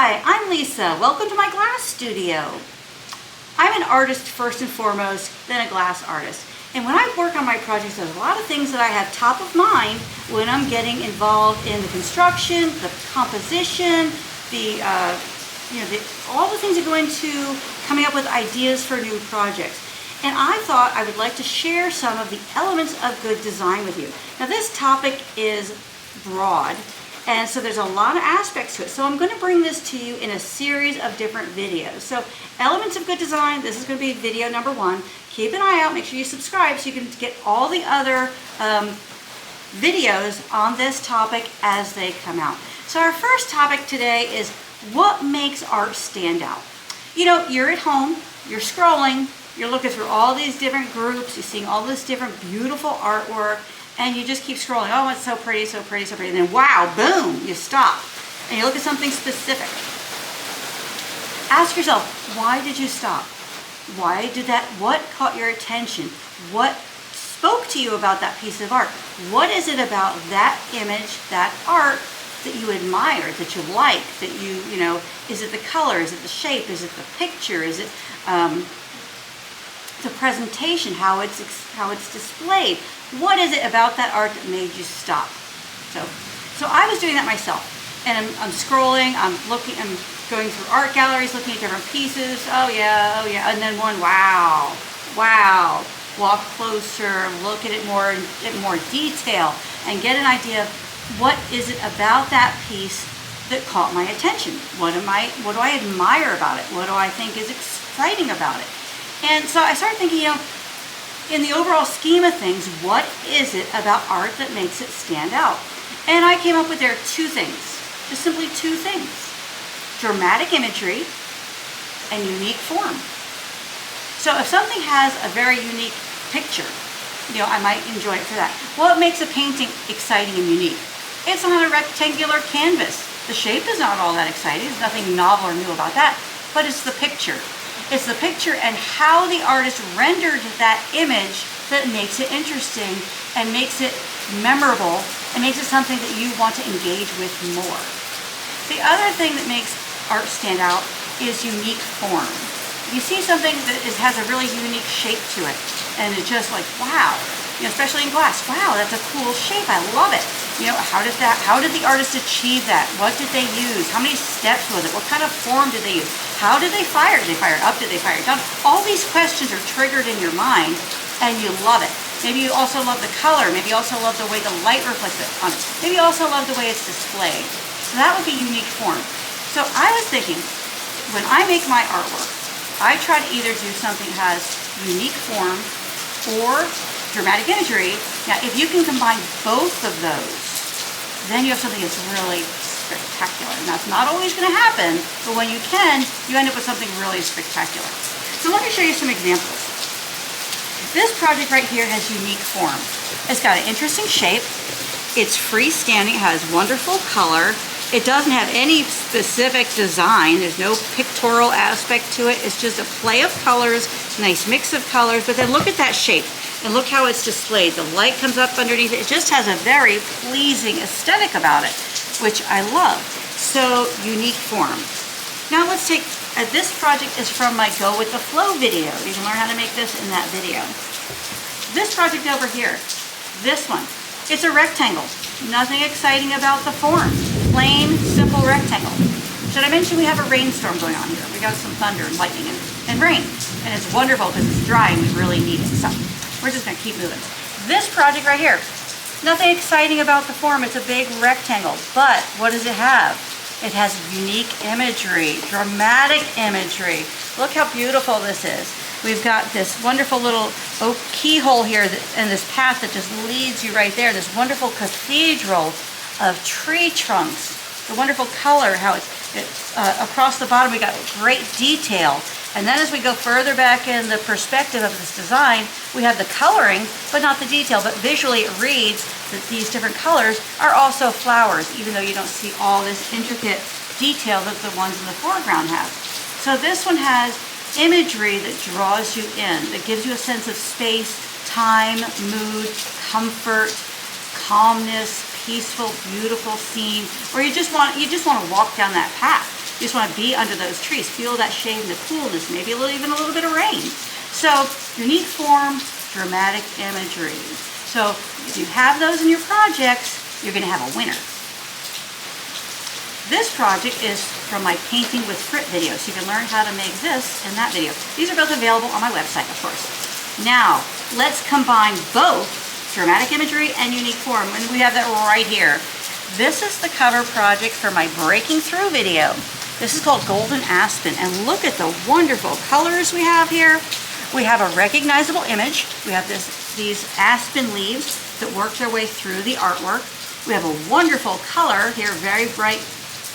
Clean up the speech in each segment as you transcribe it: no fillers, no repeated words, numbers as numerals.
Hi, I'm Lisa. Welcome to my glass studio. I'm an artist first and foremost, then a glass artist. And when I work on my projects, there's a lot of things that I have top of mind when I'm getting involved in the construction, the composition, all the things that go into coming up with ideas for new projects. And I thought I would like to share some of the elements of good design with you. Now this topic is broad, and so there's a lot of aspects to it. So I'm going to bring this to you in a series of different videos. So elements of good design, this is going to be video number 1. Keep an eye out, make sure you subscribe so you can get all the other videos on this topic as they come out. So our first topic today is what makes art stand out. You know, you're at home, you're scrolling, you're looking through all these different groups, you're seeing all this different beautiful artwork, and you just keep scrolling. Oh, it's so pretty, so pretty, so pretty. And then wow, boom, you stop. And you look at something specific. Ask yourself, why did you stop? Why did that, what caught your attention? What spoke to you about that piece of art? What is it about that image, that art, that you admire, that you like, that you know, is it the color, is it the shape, is it the picture, is it the presentation, how it's displayed? What is it about that art that made you stop? So I was doing that myself, and I'm scrolling, I'm going through art galleries, looking at different pieces. Oh yeah, and then one, wow. Walk closer, look at it more in more detail, and get an idea of what is it about that piece that caught my attention. What do I admire about it? What do I think is exciting about it? And so I started thinking, you know, in the overall scheme of things, what is it about art that makes it stand out? And I came up with there 2 things, just simply 2 things: dramatic imagery and unique form. So if something has a very unique picture, you know, I might enjoy it for that. What makes a painting exciting and unique? It's on a rectangular canvas. The shape is not all that exciting. There's nothing novel or new about that, but it's the picture. It's the picture and how the artist rendered that image that makes it interesting and makes it memorable and makes it something that you want to engage with more. The other thing that makes art stand out is unique form. You see something that has a really unique shape to it, and it's just like, wow. You know, especially in glass, wow, that's a cool shape, I love it. You know, how did the artist achieve that? What did they use? How many steps was it? What kind of form did they use? How did they fire? Did they fire it up? Did they fire it down? All these questions are triggered in your mind, and you love it. Maybe you also love the color. Maybe you also love the way the light reflects on it. Maybe you also love the way it's displayed. So that would be unique form. So I was thinking, when I make my artwork, I try to either do something that has unique form or dramatic imagery. Now, if you can combine both of those, then you have something that's really spectacular. And that's not always going to happen, but when you can, you end up with something really spectacular. So let me show you some examples. This project right here has unique form. It's got an interesting shape. It's freestanding. It has wonderful color. It doesn't have any specific design. There's no pictorial aspect to it. It's just a play of colors, nice mix of colors. But then look at that shape. And look how it's displayed. The light comes up underneath it. It just has a very pleasing aesthetic about it, which I love. So, unique form. Now let's take, this project is from my Go With The Flow video. You can learn how to make this in that video. This project over here, this one, it's a rectangle. Nothing exciting about the form. Plain, simple rectangle. Should I mention we have a rainstorm going on here? We got some thunder and lightning and rain. And it's wonderful because it's dry and we really need it. So, we're just going to keep moving. This project right here, nothing exciting about the form. It's a big rectangle. But what does it have? It has unique imagery, dramatic imagery. Look how beautiful this is. We've got this wonderful little oak keyhole here and this path that just leads you right there. This wonderful cathedral of tree trunks. The wonderful color, how it's across the bottom, we got great detail. And then as we go further back in the perspective of this design, we have the coloring, but not the detail. But visually it reads that these different colors are also flowers, even though you don't see all this intricate detail that the ones in the foreground have. So this one has imagery that draws you in, that gives you a sense of space, time, mood, comfort, calmness, peaceful, beautiful scene, or you just want to walk down that path. You just want to be under those trees, feel that shade and the coolness, maybe even a little bit of rain. So unique form, dramatic imagery. So if you have those in your projects, you're going to have a winner. This project is from my Painting with Frit video, so you can learn how to make this in that video. These are both available on my website, of course. Now, let's combine both dramatic imagery and unique form, and we have that right here. This is the cover project for my Breaking Through video. This is called Golden Aspen, and look at the wonderful colors we have here. We have a recognizable image. We have these aspen leaves that work their way through the artwork. We have a wonderful color here, very bright,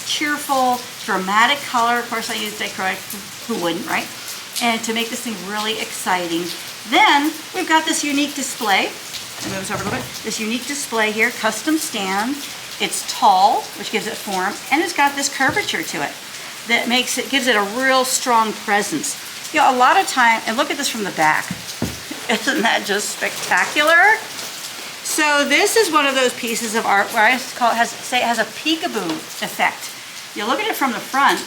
cheerful, dramatic color. Of course, I used acrylic, who wouldn't, right? And to make this thing really exciting. Then we've got this unique display. I'll move this over a little bit. This unique display here, custom stand. It's tall, which gives it form, and it's got this curvature to it that gives it a real strong presence. You know, a lot of time, and look at this from the back. Isn't that just spectacular? So this is one of those pieces of art where I say it has a peekaboo effect. You look at it from the front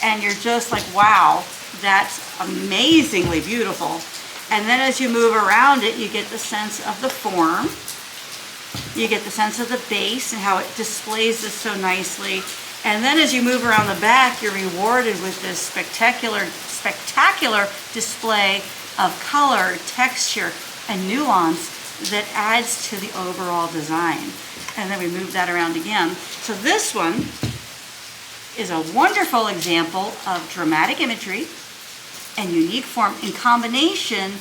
and you're just like, wow, that's amazingly beautiful. And then as you move around it, you get the sense of the form. You get the sense of the base and how it displays this so nicely. And then as you move around the back, you're rewarded with this spectacular display of color, texture, and nuance that adds to the overall design. And then we move that around again. So this one is a wonderful example of dramatic imagery and unique form in combination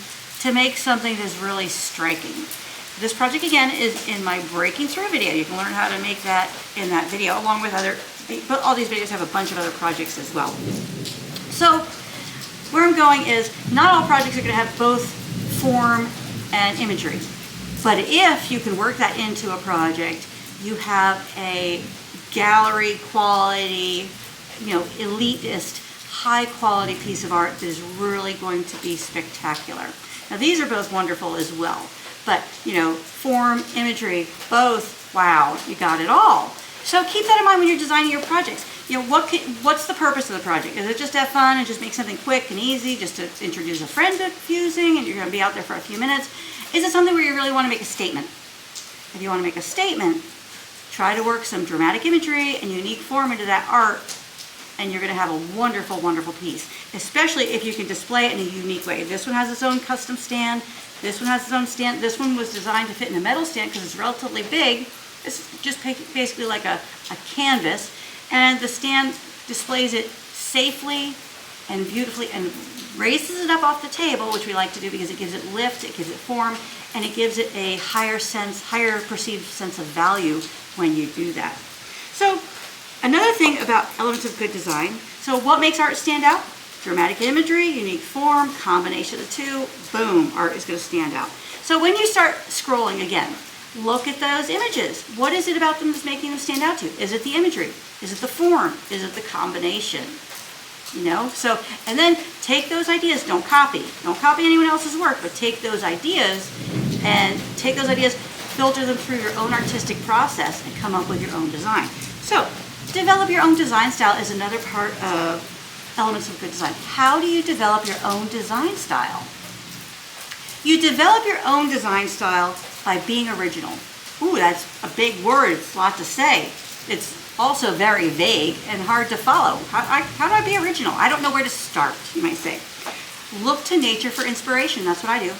to make something that's really striking. This project again is in my Breaking Through video. You can learn how to make that in that video along with but all these videos have a bunch of other projects as well. So where I'm going is not all projects are going to have both form and imagery. But if you can work that into a project, you have a gallery quality, elitist, high quality piece of art that is really going to be spectacular. Now these are both wonderful as well, but form, imagery, both, wow, you got it all. So keep that in mind when you're designing your projects. What's the purpose of the project? Is it just to have fun and just make something quick and easy, just to introduce a friend to fusing and you're going to be out there for a few minutes? Is it something where you really want to make a statement? If you want to make a statement, try to work some dramatic imagery and unique form into that art, and you're going to have a wonderful, wonderful piece, especially if you can display it in a unique way. This one has its own custom stand. This one has its own stand. This one was designed to fit in a metal stand because it's relatively big. It's just basically like a canvas, and the stand displays it safely and beautifully and raises it up off the table, which we like to do because it gives it lift, it gives it form, and it gives it a higher perceived sense of value when you do that. So another thing about elements of good design, so what makes art stand out? Dramatic imagery, unique form, combination of the two, boom, art is going to stand out. So when you start scrolling again, look at those images. What is it about them that's making them stand out to you? Is it the imagery? Is it the form? Is it the combination? So, and then take those ideas, don't copy anyone else's work, but take those ideas, filter them through your own artistic process and come up with your own design. So, develop your own design style is another part of elements of good design. How do you develop your own design style? You develop your own design style by being original. Ooh, that's a big word, it's a lot to say. It's also very vague and hard to follow. How do I be original? I don't know where to start, you might say. Look to nature for inspiration, that's what I do.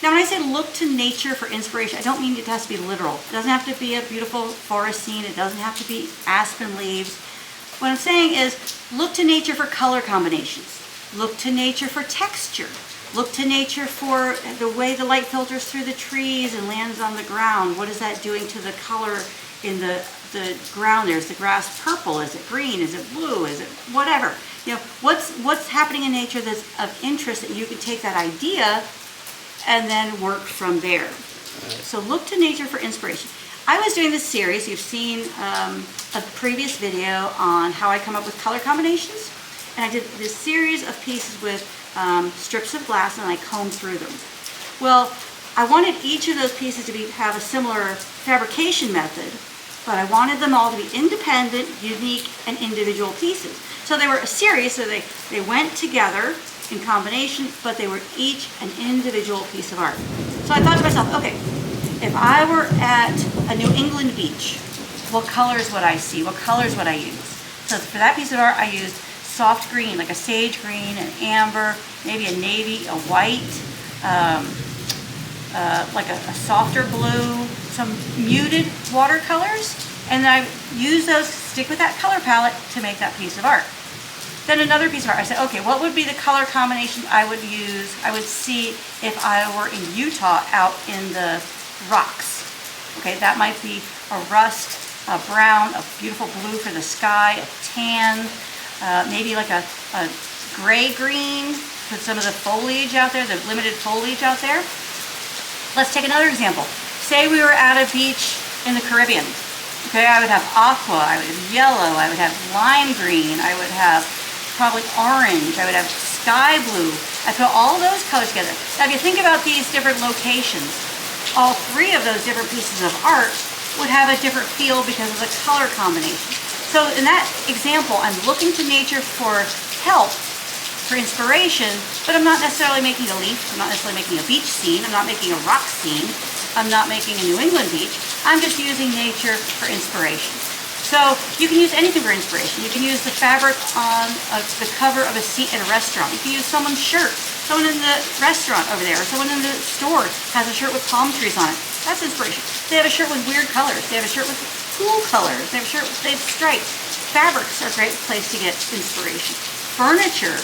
Now when I say look to nature for inspiration, I don't mean it has to be literal. It doesn't have to be a beautiful forest scene, it doesn't have to be aspen leaves. What I'm saying is look to nature for color combinations. Look to nature for texture. Look to nature for the way the light filters through the trees and lands on the ground. What is that doing to the color in the ground there? Is the grass purple? Is it green? Is it blue? Is it whatever? What's happening in nature that's of interest that you could take that idea and then work from there. So look to nature for inspiration. I was doing this series, you've seen a previous video on how I come up with color combinations, and I did this series of pieces with strips of glass and I combed through them. Well, I wanted each of those pieces to have a similar fabrication method, but I wanted them all to be independent, unique, and individual pieces. So they were a series, so they went together in combination, but they were each an individual piece of art. So I thought to myself, okay, if I were at a New England beach, what colors would I see? What colors would I use? So for that piece of art, I used soft green, like a sage green, an amber, maybe a navy, a white, like a softer blue, some muted watercolors, and then I use those to stick with that color palette to make that piece of art. Then another piece of art, I said, okay, what would be the color combination I would use, I would see if I were in Utah out in the rocks. Okay, that might be a rust, a brown, a beautiful blue for the sky, a tan, maybe like a gray-green with some of the foliage out there, the limited foliage out there. Let's take another example. Say we were at a beach in the Caribbean. Okay, I would have aqua, I would have yellow, I would have lime green, I would have probably orange, I would have sky blue. I put all those colors together. Now if you think about these different locations, all three of those different pieces of art would have a different feel because of the color combination. So in that example, I'm looking to nature for help, for inspiration, but I'm not necessarily making a leaf, I'm not necessarily making a beach scene, I'm not making a rock scene, I'm not making a New England beach, I'm just using nature for inspiration. So you can use anything for inspiration. You can use the fabric on the cover of a seat at a restaurant. You can use someone's shirt. Someone in the restaurant over there, or someone in the store has a shirt with palm trees on it. That's inspiration. They have a shirt with weird colors. They have a shirt with cool colors. They have a shirt with stripes. Fabrics are a great place to get inspiration. Furniture,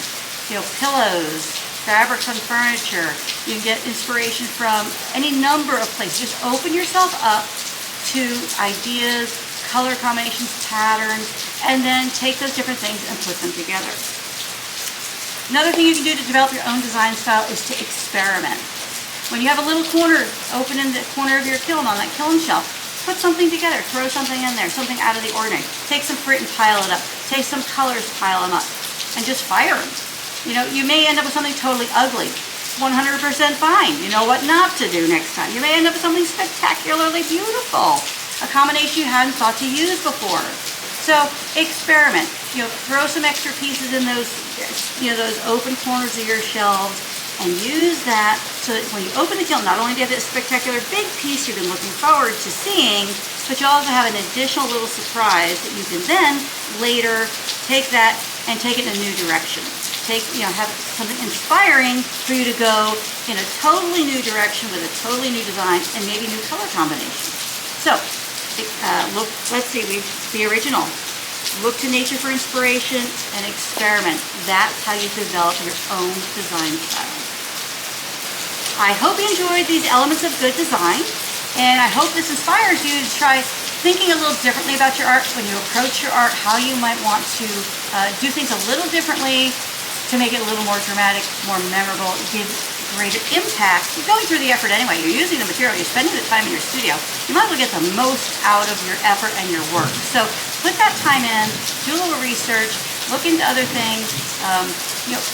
pillows, fabrics on furniture. You can get inspiration from any number of places. Just open yourself up to ideas, color combinations, patterns, and then take those different things and put them together. Another thing you can do to develop your own design style is to experiment. When you have a little corner open in the corner of your kiln on that kiln shelf, put something together, throw something in there, something out of the ordinary. Take some fruit and pile it up. Take some colors, pile them up, and just fire them. You may end up with something totally ugly. 100% fine. You know what not to do next time. You may end up with something spectacularly beautiful. A combination you hadn't thought to use before. So experiment. Throw some extra pieces in those, those open corners of your shelves, and use that so that when you open the kiln, not only do you have this spectacular big piece you've been looking forward to seeing, but you also have an additional little surprise that you can then later take that and take it in a new direction. Have something inspiring for you to go in a totally new direction with a totally new design and maybe new color combination. So, let's see, the original. Look to nature for inspiration and experiment. That's how you develop your own design style. I hope you enjoyed these elements of good design, and I hope this inspires you to try thinking a little differently about your art when you approach your art, how you might want to do things a little differently to make it a little more dramatic, more memorable, give greater impact. You're going through the effort anyway. You're using the material. You're spending the time in your studio. You might as well get the most out of your effort and your work. So put that time in, do a little research, look into other things.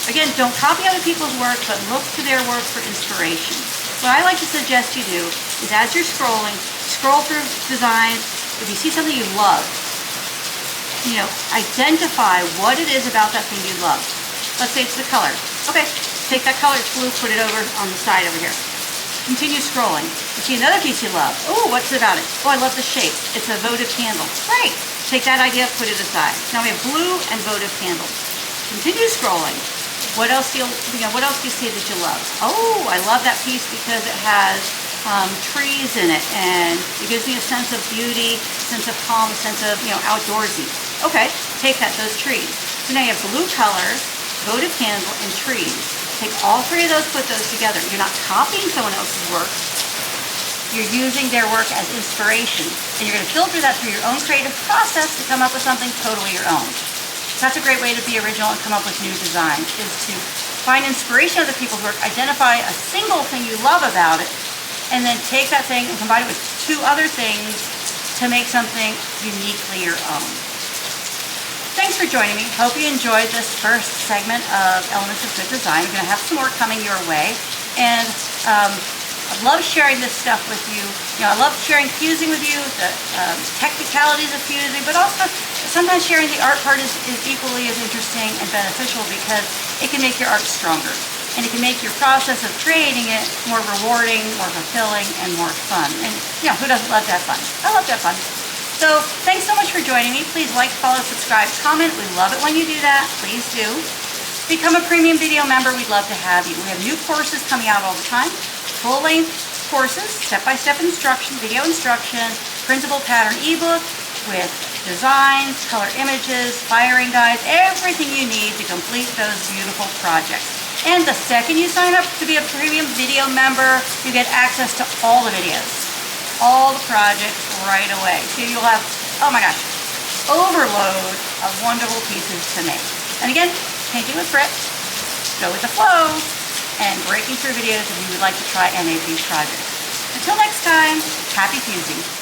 Again, don't copy other people's work, but look to their work for inspiration. What I like to suggest you do is as you're scrolling, scroll through designs. If you see something you love, identify what it is about that thing you love. Let's say it's the color. Okay, take that color, it's blue, put it over on the side over here. Continue scrolling. You see another piece you love. Oh, what's it about it? Oh, I love the shape. It's a votive candle. Great. Take that idea, put it aside. Now we have blue and votive candles. Continue scrolling. What else do you see that you love? Oh, I love that piece because it has trees in it, and it gives me a sense of beauty, sense of calm, a sense of outdoorsy. Okay, take those trees. So now you have blue color, votive candle, and trees. Take all three of those, put those together. You're not copying someone else's work. You're using their work as inspiration, and you're going to filter that through your own creative process to come up with something totally your own. That's a great way to be original and come up with new designs, is to find inspiration in other people's work, identify a single thing you love about it, and then take that thing and combine it with two other things to make something uniquely your own. Thanks for joining me. Hope you enjoyed this first segment of Elements of Good Design. We're going to have some more coming your way. And I love sharing this stuff with you. I love sharing fusing with you, the technicalities of fusing, but also sometimes sharing the art part is equally as interesting and beneficial because it can make your art stronger. And it can make your process of creating it more rewarding, more fulfilling, and more fun. And who doesn't love to have fun? I love to have fun. So thanks so much for joining me. Please like, follow, subscribe, comment. We love it when you do that. Please do. Become a premium video member. We'd love to have you. We have new courses coming out all the time. Full-length courses, step-by-step instruction, video instruction, printable pattern ebook with designs, color images, firing guides, everything you need to complete those beautiful projects. And the second you sign up to be a premium video member, you get access to all the videos, all the projects right away. So you'll have, oh my gosh, overload of wonderful pieces to make. And again, painting with Brit, go with the flow, and breaking through videos if you would like to try any of these projects. Until next time, happy fusing.